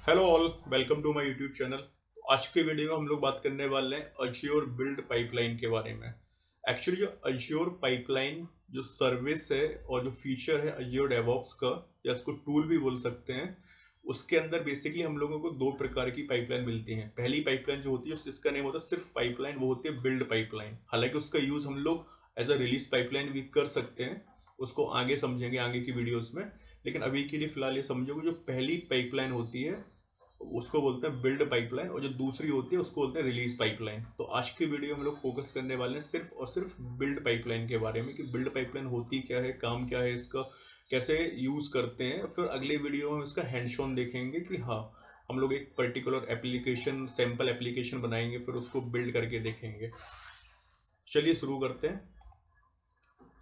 Hello all, welcome to my YouTube channel. आज के video में हम लोग बात करने वाले हैं अज्योर बिल्ड पाइपलाइन के बारे में। एक्चुअली जो अज्योर पाइपलाइन जो सर्विस है और जो फीचर है अज्योर डेवऑप्स का, या इसको टूल भी बोल सकते हैं, उसके अंदर बेसिकली हम लोगों को दो प्रकार की पाइपलाइन मिलती हैं। पहली पाइपलाइन जो होती है जिसका नेम होता है सिर्फ पाइपलाइन, वो होती है बिल्ड पाइपलाइन। हालांकि उसका यूज हम लोग एज अ रिलीज पाइपलाइन भी कर सकते हैं, उसको आगे समझेंगे आगे की वीडियोस में। लेकिन अभी के लिए फिलहाल ये समझो कि जो पहली पाइपलाइन होती है उसको बोलते हैं बिल्ड पाइपलाइन, और जो दूसरी होती है उसको बोलते हैं रिलीज पाइपलाइन। तो आज की वीडियो में हम लोग फोकस करने वाले हैं सिर्फ और सिर्फ बिल्ड पाइपलाइन के बारे में कि बिल्ड पाइपलाइन होती क्या है, काम क्या है इसका, कैसे यूज करते हैं। फिर अगले वीडियो में इसका हैंड्स ऑन देखेंगे कि हाँ, हम लोग एक पर्टिकुलर एप्लीकेशन, सैम्पल एप्लीकेशन बनाएंगे, फिर उसको बिल्ड करके देखेंगे। चलिए शुरू करते हैं।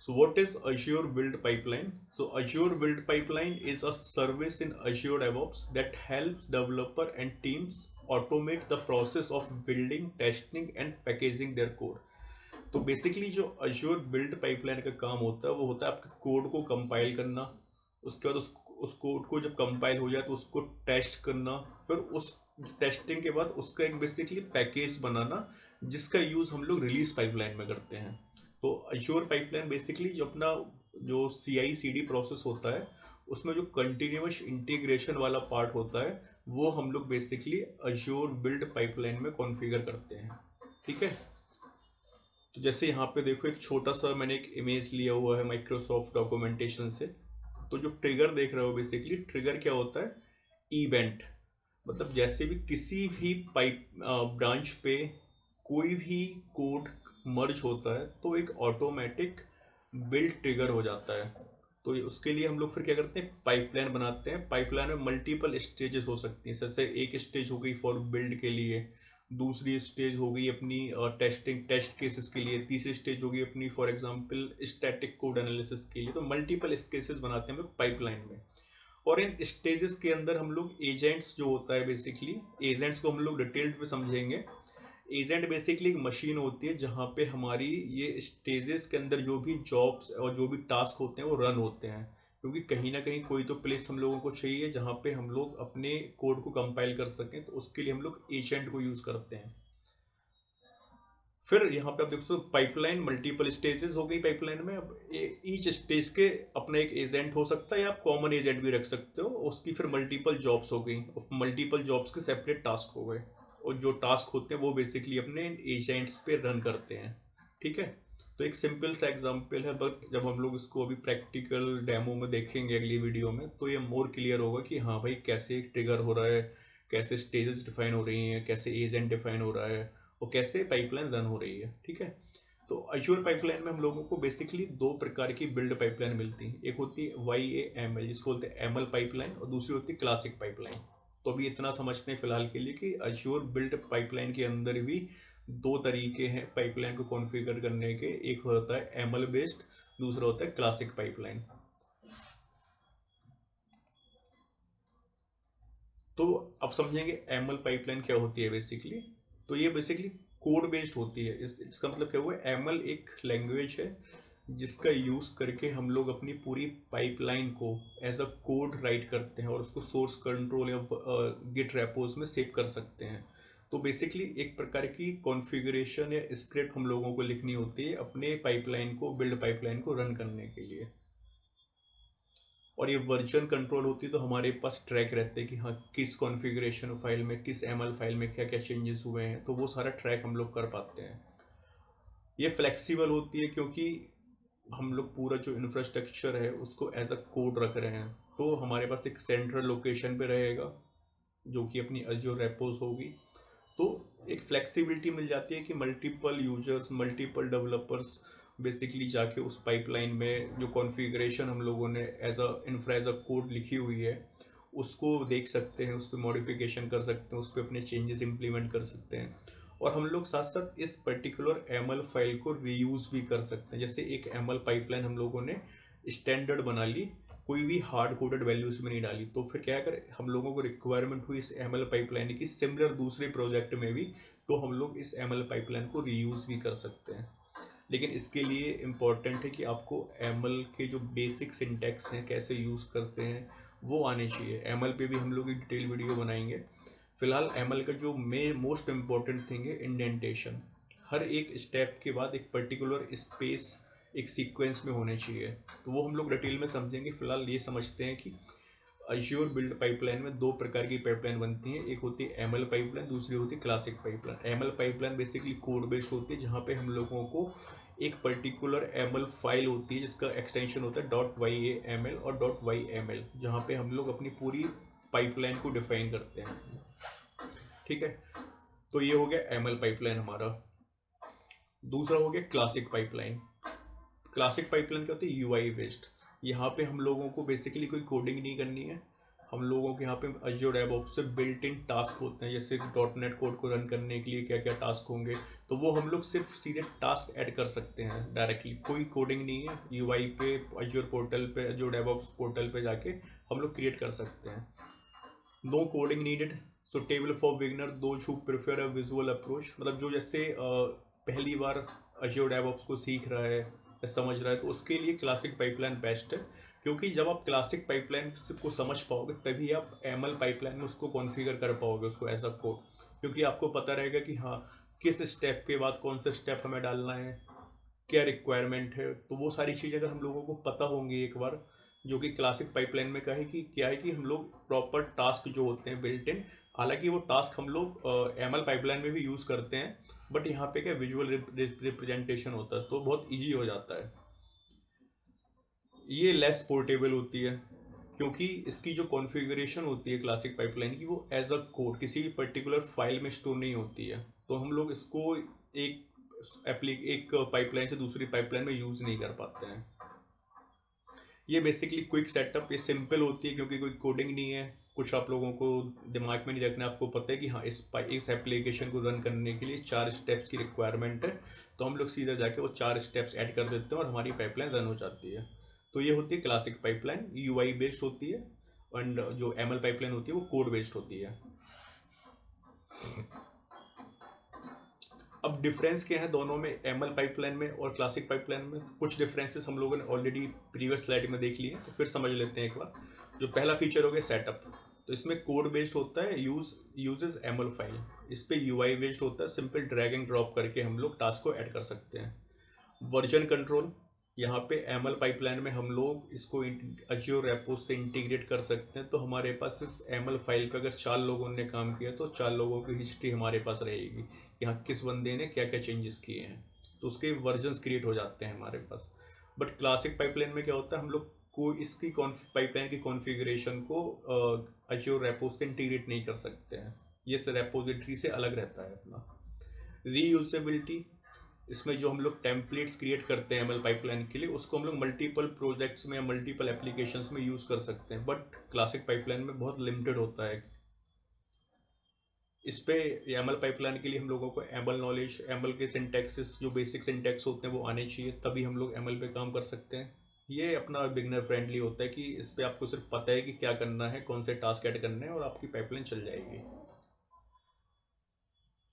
So what is Azure Build Pipeline? So Azure Build Pipeline is a service in Azure DevOps that helps developer and teams automate the process of building, testing and packaging their code. तो basically जो Azure Build Pipeline का काम होता है वो होता है आपके कोड को कंपाइल करना, उसके बाद उस कोड को जब कंपाइल हो जाए तो उसको टेस्ट करना, फिर उस टेस्टिंग के बाद उसका एक बेसिकली पैकेज बनाना जिसका यूज़ हम लोग रिलीज पाइपलाइन में करते हैं। तो अज्योर पाइपलाइन बेसिकली जो अपना जो CI/CD प्रोसेस होता है उसमें जो कंटिन्यूस इंटीग्रेशन वाला पार्ट होता है वो हम लोग बेसिकली अज्योर बिल्ड पाइपलाइन में कॉन्फ़िगर करते हैं। ठीक है, तो जैसे यहाँ पे देखो एक छोटा सा मैंने एक इमेज लिया हुआ है माइक्रोसॉफ्ट डॉक्यूमेंटेशन से। तो जो ट्रिगर देख रहे हो बेसिकली ट्रिगर क्या होता है, इवेंट। मतलब जैसे भी किसी भी पाइप ब्रांच पे कोई भी कोड मर्ज होता है तो एक ऑटोमेटिक बिल्ड ट्रिगर हो जाता है। तो उसके लिए हम लोग फिर क्या करते हैं, पाइपलाइन बनाते हैं। पाइपलाइन में मल्टीपल स्टेजेस हो सकती हैं। जैसे एक स्टेज हो गई फॉर बिल्ड के लिए, दूसरी स्टेज हो गई अपनी टेस्टिंग टेस्ट केसेस के लिए, तीसरी स्टेज होगी अपनी for example static code analysis के लिए। तो मल्टीपल केसेस बनाते हैं हम लोग पाइपलाइन में। और इन स्टेजेस के अंदर हम लोग एजेंट्स जो होता है बेसिकली, एजेंट्स को हम लोग डिटेल्ड में समझेंगे। एजेंट बेसिकली एक मशीन होती है जहाँ पे हमारी ये स्टेजेस के अंदर जो भी जॉब्स और जो भी टास्क होते हैं वो रन होते हैं। क्योंकि कहीं ना कहीं कोई तो प्लेस हम लोगों को चाहिए जहाँ पे हम लोग अपने कोड को कंपाइल कर सकें, तो उसके लिए हम लोग एजेंट को यूज़ करते हैं। फिर यहाँ पे आप देख सकते हो पाइपलाइन मल्टीपल स्टेजेस हो गई पाइपलाइन में। अब ईच स्टेज के अपना एक एजेंट हो सकता है, या आप कॉमन एजेंट भी रख सकते हो। उसकी फिर मल्टीपल जॉब्स हो गई, मल्टीपल जॉब्स के सेपरेट टास्क हो गए, और जो टास्क होते हैं वो बेसिकली अपने एजेंट्स पे रन करते हैं। ठीक है, तो एक सिंपल सा एग्जांपल है, बट जब हम लोग इसको अभी प्रैक्टिकल डेमो में देखेंगे अगली वीडियो में तो ये मोर क्लियर होगा कि हाँ भाई कैसे ट्रिगर हो रहा है, कैसे स्टेजेस डिफाइन हो रही हैं, कैसे एजेंट डिफाइन हो रहा है, और कैसे पाइपलाइन रन हो रही है। ठीक है, तो अज्योर पाइपलाइन में हम लोगों को बेसिकली दो प्रकार की बिल्ड पाइपलाइन मिलती है। एक होती है YAML जिसको बोलते हैं एमएल पाइपलाइन, और दूसरी होती है क्लासिक पाइपलाइन। तो अभी इतना समझते हैं फिलहाल के लिए कि अज्योर बिल्ड पाइपलाइन के अंदर भी दो तरीके हैं पाइपलाइन को कॉन्फ़िगर करने के। एक होता है एमएल बेस्ड, दूसरा होता है क्लासिक पाइपलाइन। तो अब समझेंगे एमएल पाइपलाइन क्या होती है बेसिकली। तो ये बेसिकली कोड बेस्ड होती है। इसका मतलब क्या हुआ, एमएल एक लैंग्वेज है जिसका यूज़ करके हम लोग अपनी पूरी पाइपलाइन को एज अ कोड राइट करते हैं और उसको सोर्स कंट्रोल या गिट रेपोज में सेव कर सकते हैं। तो बेसिकली एक प्रकार की कॉन्फ़िगरेशन या स्क्रिप्ट हम लोगों को लिखनी होती है अपने पाइपलाइन को, बिल्ड पाइपलाइन को रन करने के लिए। और ये वर्जन कंट्रोल होती है तो हमारे पास ट्रैक रहते हैं कि हाँ किस कॉन्फ़िगरेशन फाइल में, किस एमएल फाइल में क्या क्या चेंजेस हुए हैं, तो वो सारा ट्रैक हम लोग कर पाते हैं। ये फ्लेक्सिबल होती है क्योंकि हम लोग पूरा जो इंफ्रास्ट्रक्चर है उसको एज अ कोड रख रहे हैं। तो हमारे पास एक सेंट्रल लोकेशन पे रहेगा जो कि अपनी अज्योर रेपोज होगी। तो एक फ्लेक्सिबिलिटी मिल जाती है कि multiple users, multiple developers basically जाके उस पाइपलाइन में जो कॉन्फ़िगरेशन हम लोगों ने as a infra as a code लिखी हुई है उसको देख सकते हैं, उस पर मॉडिफिकेशन कर सकते हैं, उस पर अपने चेंजेस इंप्लीमेंट कर सकते हैं। और हम लोग साथ साथ इस पर्टिकुलर एमएल फाइल को रीयूज़ भी कर सकते हैं। जैसे एक एमएल पाइपलाइन हम लोगों ने स्टैंडर्ड बना ली, कोई भी हार्ड कोडेड वैल्यूज में नहीं डाली, तो फिर क्या अगर हम लोगों को रिक्वायरमेंट हुई इस एमएल पाइपलाइन की सिमिलर दूसरे प्रोजेक्ट में भी, तो हम लोग इस एमएल पाइपलाइन को रीयूज़ भी कर सकते हैं। लेकिन इसके लिए इम्पॉर्टेंट है कि आपको एमएल के जो बेसिक सिंटैक्स हैं, कैसे यूज़ करते हैं, वो आने चाहिए। एमएल पे भी हम लोग एक डिटेल वीडियो बनाएंगे। फिलहाल एमएल का जो मोस्ट इम्पॉर्टेंट थिंग है इंडेंटेशन। हर एक स्टेप के बाद एक पर्टिकुलर स्पेस एक सीक्वेंस में होने चाहिए, तो वो हम लोग डिटेल में समझेंगे। फिलहाल ये समझते हैं कि अज्योर बिल्ड पाइपलाइन में दो प्रकार की पाइपलाइन बनती है, एक होती है एमएल पाइपलाइन, दूसरी होती है classic pipeline. ML pipeline basically code based होती है, जहाँ पे हम लोगों को एक पर्टिकुलर एमएल फाइल होती है जिसका एक्सटेंशन होता है .yaml और .yml, जहाँ पे हम लोग अपनी पूरी पाइपलाइन को डिफाइन करते हैं। ठीक है, तो ये हो गया एमएल पाइपलाइन हमारा। दूसरा हो गया क्लासिक पाइपलाइन। क्लासिक पाइपलाइन क्या होती है? UI based. यहाँ पे हम लोगों को बेसिकली कोई कोडिंग नहीं करनी है। हम लोगों के यहाँ पे अज्योर डेवऑप्स से बिल्ट इन टास्क होते हैं, जैसे .NET कोड को रन करने के लिए क्या क्या टास्क होंगे, तो वो हम लोग सिर्फ सीधे टास्क ऐड कर सकते हैं डायरेक्टली। कोई कोडिंग नहीं है, यूआई पे अज्योर पोर्टल पे, अज्योर डेवऑप्स पोर्टल पे जाके हम लोग क्रिएट कर सकते हैं। No coding needed, suitable for beginner those who prefer a visual approach. मतलब जो जैसे पहली बार अज्योर डेवऑप्स को सीख रहा है या समझ रहा है, तो उसके लिए क्लासिक पाइपलाइन बेस्ट है। क्योंकि जब आप क्लासिक पाइपलाइन को समझ पाओगे तभी आप एमएल पाइपलाइन में उसको कॉन्फ़िगर कर पाओगे, उसको एज अ कोड। क्योंकि आपको पता रहेगा कि हाँ, किस स्टेप के बाद कौन सा स्टेप हमें डालना है, क्या रिक्वायरमेंट है। तो वो सारी चीज़ें अगर हम लोगों को पता होंगी एक बार, जो कि क्लासिक पाइपलाइन में का है कि क्या है कि हम लोग प्रॉपर टास्क जो होते हैं बिल्ट इन, हालांकि वो टास्क हम लोग एमएल पाइपलाइन में भी यूज़ करते हैं, बट यहाँ पे क्या विजुअल रिप्रेजेंटेशन होता है, तो बहुत ईजी हो जाता है। ये लेस पोर्टेबल होती है, क्योंकि इसकी जो कॉन्फ़िगरेशन होती है क्लासिक पाइपलाइन की, वो एज अ कोड किसी भी पर्टिकुलर फाइल में स्टोर नहीं होती है। तो हम लोग इसको एक पाइपलाइन से दूसरी पाइपलाइन में यूज़ नहीं कर पाते हैं। ये बेसिकली क्विक सेटअप, ये सिंपल होती है क्योंकि कोई कोडिंग नहीं है, कुछ आप लोगों को दिमाग में नहीं रखना। आपको पता है कि हाँ, इस एप्लीकेशन को रन करने के लिए 4 स्टेप्स की रिक्वायरमेंट है, तो हम लोग सीधा जाके वो 4 स्टेप्स ऐड कर देते हैं और हमारी पाइपलाइन रन हो जाती है। तो ये होती है क्लासिक पाइपलाइन, यूआई बेस्ड होती है। एंड जो एमएल पाइपलाइन होती है वो कोड बेस्ड होती है। अब डिफरेंस क्या है दोनों में, एमएल पाइपलाइन में और क्लासिक पाइपलाइन में? कुछ डिफरेंसेस हम लोगों ने ऑलरेडी प्रीवियस स्लाइड में देख लिए, तो फिर समझ लेते हैं एक बार। जो पहला फीचर हो गया सेटअप, तो इसमें कोड बेस्ड होता है, यूजेस एमएल फाइल। इस पे यूआई बेस्ड होता है, सिंपल ड्रैग एंड ड्रॉप करके हम लोग टास्क को ऐड कर सकते हैं। वर्जन कंट्रोल, यहाँ पे एमएल पाइपलाइन में हम लोग इसको अज्योर रेपोस से इंटीग्रेट कर सकते हैं, तो हमारे पास इस एमएल फाइल पे अगर 4 लोगों ने काम किया तो 4 लोगों की हिस्ट्री हमारे पास रहेगी, यहाँ किस बंदे ने क्या क्या चेंजेस किए हैं, तो उसके वर्जन्स क्रिएट हो जाते हैं हमारे पास। बट क्लासिक पाइपलाइन में क्या होता है, हम लोग को इसकी पाइपलाइन की कॉन्फ़िगरेशन को अज्योर रेपोस से इंटीग्रेट नहीं कर सकते हैं, ये रेपोजिटरी से अलग रहता है अपना। रीयूजेबिलिटी, इसमें जो हम लोग टेम्पलेट्स क्रिएट करते हैं एमएल पाइपलाइन के लिए, उसको हम लोग मल्टीपल प्रोजेक्ट्स में या मल्टीपल एप्लीकेशंस में यूज़ कर सकते हैं, बट क्लासिक पाइपलाइन में बहुत लिमिटेड होता है। इस पे एमएल पाइपलाइन के लिए हम लोगों को एमएल नॉलेज, एमएल के सिंटैक्सेस, जो बेसिक सिंटैक्स होते हैं वो आने चाहिए, तभी हम लोग एमएल पे काम कर सकते हैं। ये अपना बिगनर फ्रेंडली होता है कि इस पे आपको सिर्फ पता है कि क्या करना है, कौन से टास्क ऐड करने हैं, और आपकी पाइपलाइन चल जाएगी।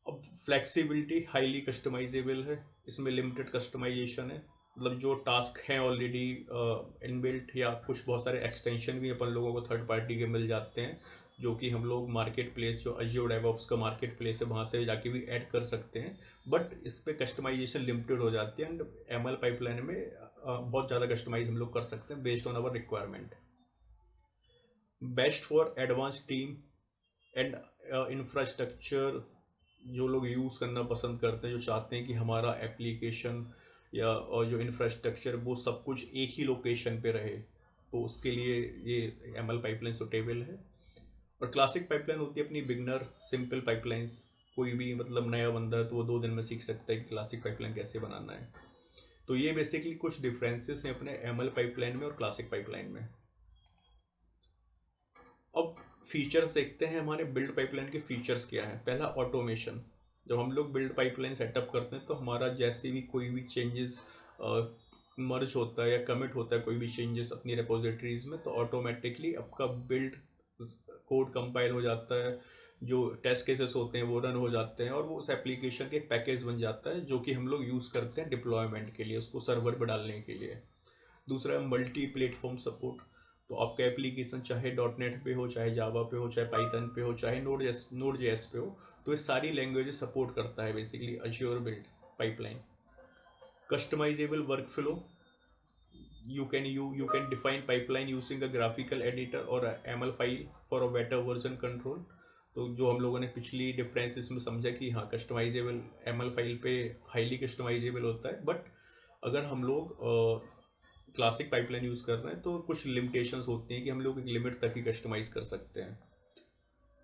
अब फ्लेक्सिबिलिटी, हाईली कस्टमाइजेबल है, इसमें लिमिटेड कस्टमाइजेशन है। मतलब जो टास्क हैं ऑलरेडी इनबिल्ट, या कुछ बहुत सारे एक्सटेंशन भी अपन लोगों को थर्ड पार्टी के मिल जाते हैं, जो कि हम लोग मार्केट प्लेस, जो अज्योर डेवऑप्स का मार्केट प्लेस है, वहाँ से जाके भी ऐड कर सकते हैं। बट इस पर कस्टमाइजेशन लिमिटेड हो जाती है, एंड एमएल पाइपलाइन में बहुत ज़्यादा कस्टमाइज हम लोग कर सकते हैं based on our requirement. Best for advance team and infrastructure, जो लोग यूज़ करना पसंद करते हैं, जो चाहते हैं कि हमारा एप्लीकेशन या और जो इंफ्रास्ट्रक्चर वो सब कुछ एक ही लोकेशन पे रहे, तो उसके लिए ये एमएल पाइपलाइन सुटेबल है। और क्लासिक पाइपलाइन होती है अपनी बिगनर सिंपल पाइपलाइंस, कोई भी मतलब नया बंदा है तो वो 2 दिन में सीख सकता है कि क्लासिक पाइपलाइन कैसे बनाना है। तो ये बेसिकली कुछ डिफरेंसेस हैं अपने एमएल पाइपलाइन में और क्लासिक पाइपलाइन में। अब फीचर्स देखते हैं, हमारे बिल्ड पाइपलाइन के फीचर्स क्या हैं। पहला, ऑटोमेशन। जब हम लोग बिल्ड पाइपलाइन सेटअप करते हैं तो हमारा जैसे भी कोई भी चेंजेस मर्ज होता है या कमिट होता है, कोई भी चेंजेस अपनी रिपोजिटरीज में, तो ऑटोमेटिकली आपका बिल्ड कोड कंपाइल हो जाता है, जो टेस्ट केसेस होते हैं वो रन हो जाते हैं, और वो उस एप्लीकेशन के एक पैकेज बन जाता है जो कि हम लोग यूज़ करते हैं डिप्लॉयमेंट के लिए, उसको सर्वर पर डालने के लिए। दूसरा है मल्टी प्लेटफॉर्म सपोर्ट। तो आपका एप्लीकेशन चाहे .NET पे हो, चाहे जावा पे हो, चाहे पाइथन पे हो, चाहे नोड.js पे हो, तो ये सारी लैंग्वेजेस सपोर्ट करता है basically Azure build pipeline. Customizable workflow, you can define pipeline using a graphical editor or a ML file for a better version control। तो जो हम लोगों ने पिछली डिफरेंस इसमें समझा कि हाँ कस्टमाइजेबल ML फाइल पे हाईली कस्टमाइजेबल होता है, बट अगर हम लोग क्लासिक पाइपलाइन यूज़ कर रहे हैं तो कुछ लिमिटेशंस होती हैं कि हम लोग एक लिमिट तक ही कस्टमाइज कर सकते हैं।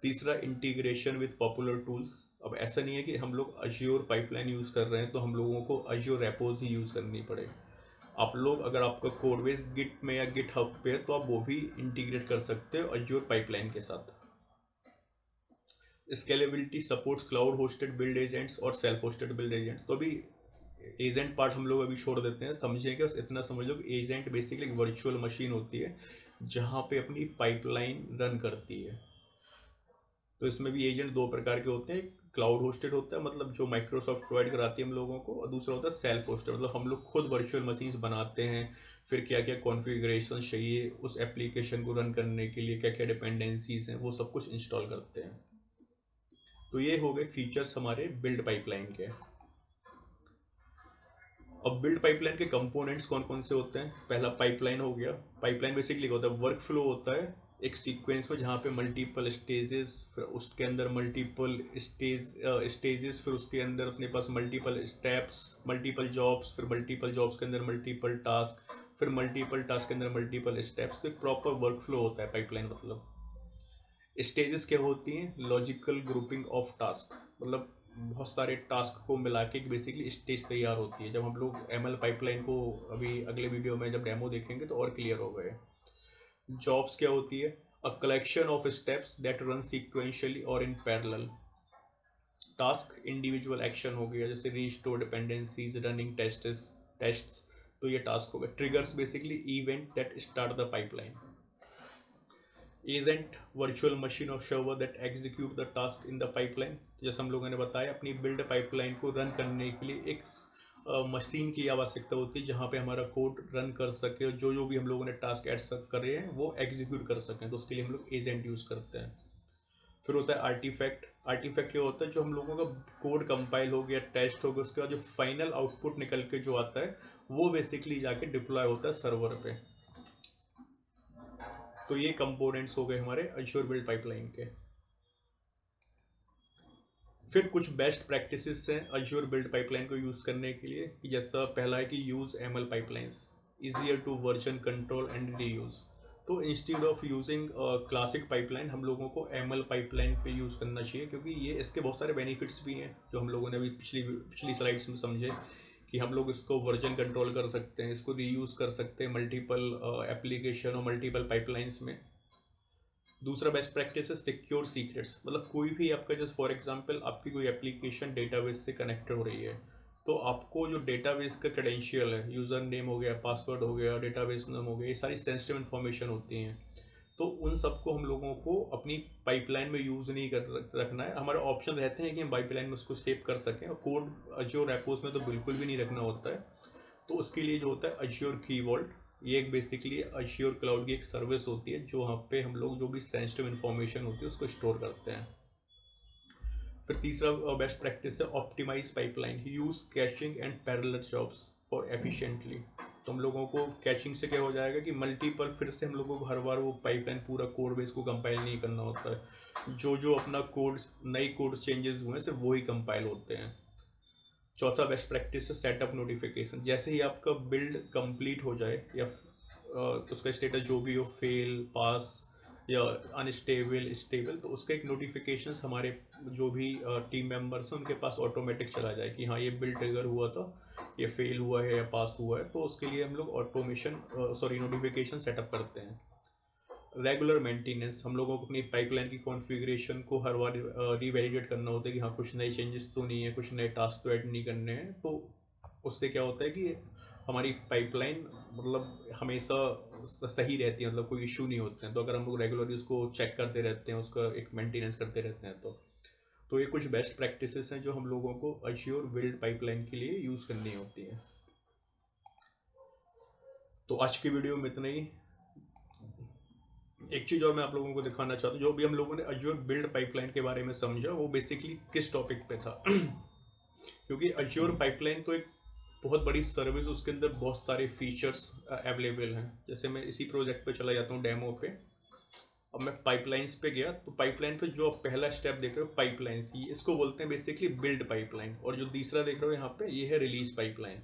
तीसरा इंटीग्रेशन विद पॉपुलर टूल्स। अब ऐसा नहीं है कि हम लोग अज्योर पाइपलाइन यूज़ कर रहे हैं तो हम लोगों को अज्योर रेपोज ही यूज़ करनी पड़े। आप लोग अगर आपका कोड बेस गिट में या गिट हब पे है तो आप वो भी इंटीग्रेट कर सकते हो अज्योर पाइपलाइन के साथ। Scalability supports cloud hosted build agents और सेल्फ होस्टेड बिल्ड एजेंट्स। तो अभी एजेंट पार्ट हम लोग अभी छोड़ देते हैं, समझेंगे बस इतना समझ लो कि एजेंट बेसिकली एक वर्चुअल मशीन होती है जहाँ पे अपनी पाइपलाइन रन करती है। तो इसमें भी एजेंट दो प्रकार के होते हैं, क्लाउड होस्टेड होता है मतलब जो माइक्रोसॉफ्ट प्रोवाइड कराती है हम लोगों को, और दूसरा होता है सेल्फ होस्टेड मतलब हम लोग खुद वर्चुअल मशीन्स बनाते हैं, फिर क्या क्या कॉन्फ़िगरेशन चाहिए उस एप्लीकेशन को रन करने के लिए, क्या क्या डिपेंडेंसीज हैं, वो सब कुछ इंस्टॉल करते हैं। तो ये हो गए फीचर्स हमारे बिल्ड पाइपलाइन के। अब बिल्ड पाइपलाइन के कंपोनेंट्स कौन कौन से होते हैं। पहला पाइपलाइन हो गया। पाइपलाइन बेसिकली होता है वर्क फ्लो होता है एक सीक्वेंस में जहाँ पे मल्टीपल स्टेजेस, फिर उसके अंदर मल्टीपल स्टेजेस, फिर उसके अंदर अपने पास मल्टीपल स्टेप्स, मल्टीपल जॉब्स, फिर मल्टीपल जॉब्स के अंदर मल्टीपल टास्क, फिर मल्टीपल टास्क के अंदर मल्टीपल स्टेप्स। तो एक प्रॉपर वर्क फ्लो होता है पाइपलाइन। मतलब स्टेजेस क्या होती हैं, लॉजिकल ग्रुपिंग ऑफ टास्क, मतलब बहुत सारे टास्क को मिला के एक बेसिकली स्टेज तैयार होती है। जब हम लोग ML पाइपलाइन को अभी अगले वीडियो में जब डेमो देखेंगे तो और क्लियर हो गए। जॉब्स क्या होती है, a collection of steps that run sequentially और in parallel. Task individual action हो गया, जैसे रीस्टोर डिपेंडेंसीज, रनिंग टेस्ट्स, तो ये टास्क हो गया। Triggers basically event that start the pipeline. Agent virtual machine और server that execute the task in the pipeline. जैसे हम लोगों ने बताया अपनी बिल्ड पाइपलाइन को रन करने के लिए एक मशीन की आवश्यकता होती है जहाँ पे हमारा कोड रन कर सके और जो भी हम लोगों ने टास्क ऐड कर रहे हैं वो एग्जीक्यूट कर सकें, तो उसके लिए हम लोग एजेंट यूज़ करते हैं। फिर होता है आर्टिफैक्ट। आर्टिफैक्ट क्या होता है, जो हम लोगों का कोड कंपाइल हो गया, टेस्ट हो गया, उसके बाद जो फाइनल आउटपुट निकल के जो आता है वो बेसिकली जाके डिप्लॉय होता है सर्वर पे। तो ये कंपोनेंट्स हो गए हमारे अज्योर बिल्ड पाइपलाइन के। फिर कुछ बेस्ट प्रैक्टिसेस हैं अज्योर बिल्ड पाइपलाइन को यूज़ करने के लिए, कि जैसा पहला है कि use ML pipelines, easier to version control and reuse. तो instead of using classic pipeline हम लोगों को ML पाइपलाइन पे यूज़ करना चाहिए, क्योंकि ये इसके बहुत सारे बेनिफिट्स भी हैं जो हम लोगों ने अभी पिछली स्लाइड्स में समझे, कि हम लोग इसको वर्जन कंट्रोल कर सकते हैं, इसको रीयूज़ कर सकते हैं मल्टीपल एप्लीकेशन और मल्टीपल पाइपलाइंस में। दूसरा बेस्ट प्रैक्टिस है सिक्योर सीक्रेट्स, मतलब कोई भी आपका, जैसे फॉर एग्जांपल आपकी कोई एप्लीकेशन डेटाबेस से कनेक्टेड हो रही है, तो आपको जो डेटाबेस का क्रेडेंशियल है, यूज़र नेम हो गया, पासवर्ड हो गया, डेटाबेस नेम हो गया, ये सारी सेंसिटिव इन्फॉर्मेशन होती हैं, तो उन सबको हम लोगों को अपनी पाइपलाइन में यूज़ नहीं कर रखना है। हमारे ऑप्शन रहते हैं कि हम पाइपलाइन में उसको सेव कर सकें, और कोड जो रेपोज में तो बिल्कुल भी नहीं रखना होता है। तो उसके लिए जो होता है अज्योर की वॉल्ट, ये एक बेसिकली अज्योर क्लाउड की एक सर्विस होती है जो वहाँ पे हम लोग जो भी सेंसिटिव इन्फॉर्मेशन होती है उसको स्टोर करते हैं। फिर तीसरा बेस्ट प्रैक्टिस है optimize pipeline, use caching and parallel jobs for efficiently. तो हम लोगों को कैचिंग से क्या हो जाएगा कि मल्टीपल, फिर से हम लोगों को हर बार वो पाइपलाइन पूरा कोड बेस को कंपाइल नहीं करना होता है, जो अपना कोड नई कोड चेंजेस हुए हैं सिर्फ वही कंपाइल होते हैं। चौथा बेस्ट प्रैक्टिस है सेटअप नोटिफिकेशन। जैसे ही आपका बिल्ड कंप्लीट हो जाए या उसका स्टेटस जो भी हो, फेल, पास या अनस्टेबल, स्टेबल, तो उसका एक नोटिफिकेशंस हमारे जो भी टीम मेंबर्स हैं उनके पास ऑटोमेटिक चला जाए कि हाँ ये बिल्ड ट्रिगर हुआ था, ये फेल हुआ है या पास हुआ है। तो उसके लिए हम लोग ऑटोमेशन नोटिफिकेशन सेटअप करते हैं। रेगुलर मेंटेनेंस, हम लोगों को अपनी पाइपलाइन की कॉन्फ़िगरेशन को हर बार रीवैलिडेट करना होता है कि हाँ कुछ नए चेंजेस तो नहीं है, कुछ नए टास्क तो ऐड नहीं करने हैं, तो उससे क्या होता है कि हमारी पाइपलाइन मतलब हमेशा सही रहती है, मतलब कोई इशू नहीं होते हैं। तो अगर हम लोग रेगुलरली उसको चेक करते रहते हैं, उसका एक मेंटेनेंस करते रहते हैं, तो ये कुछ बेस्ट प्रैक्टिसेस हैं जो हम लोगों को अज्योर बिल्ड पाइपलाइन के लिए यूज़ करनी होती है। तो आज की वीडियो में इतना ही। एक चीज़ और मैं आप लोगों को दिखाना चाहता हूँ, जो भी हम लोगों ने अज्योर बिल्ड पाइपलाइन के बारे में समझा वो बेसिकली किस टॉपिक पे था क्योंकि अज्योर पाइपलाइन तो एक बहुत बड़ी सर्विस, उसके अंदर बहुत सारे फीचर्स अवेलेबल हैं। जैसे मैं इसी प्रोजेक्ट पे चला जाता हूँ डेमो पे। अब मैं पाइपलाइंस पे गया, तो पाइपलाइन पे जो आप पहला स्टेप देख रहे हो पाइपलाइंस, ये इसको बोलते हैं बेसिकली बिल्ड पाइपलाइन, और जो तीसरा देख रहे हो यहाँ पे ये है रिलीज पाइपलाइन।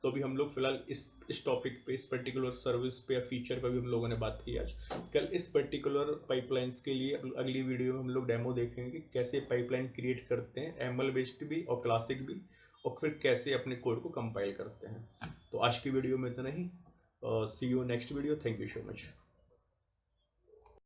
तो अभी हम लोग फिलहाल इस टॉपिक पे, इस पर्टिकुलर सर्विस पे या फीचर पे भी हम लोगों ने बात की आज। कल इस पर्टिकुलर पाइपलाइंस के लिए अगली वीडियो में हम लोग डेमो देखेंगे कि कैसे पाइपलाइन क्रिएट करते हैं, एमएल बेस्ड भी और क्लासिक भी, और फिर कैसे अपने कोड को कंपाइल करते हैं। तो आज की वीडियो में इतना ही। See you next video. Thank you so much.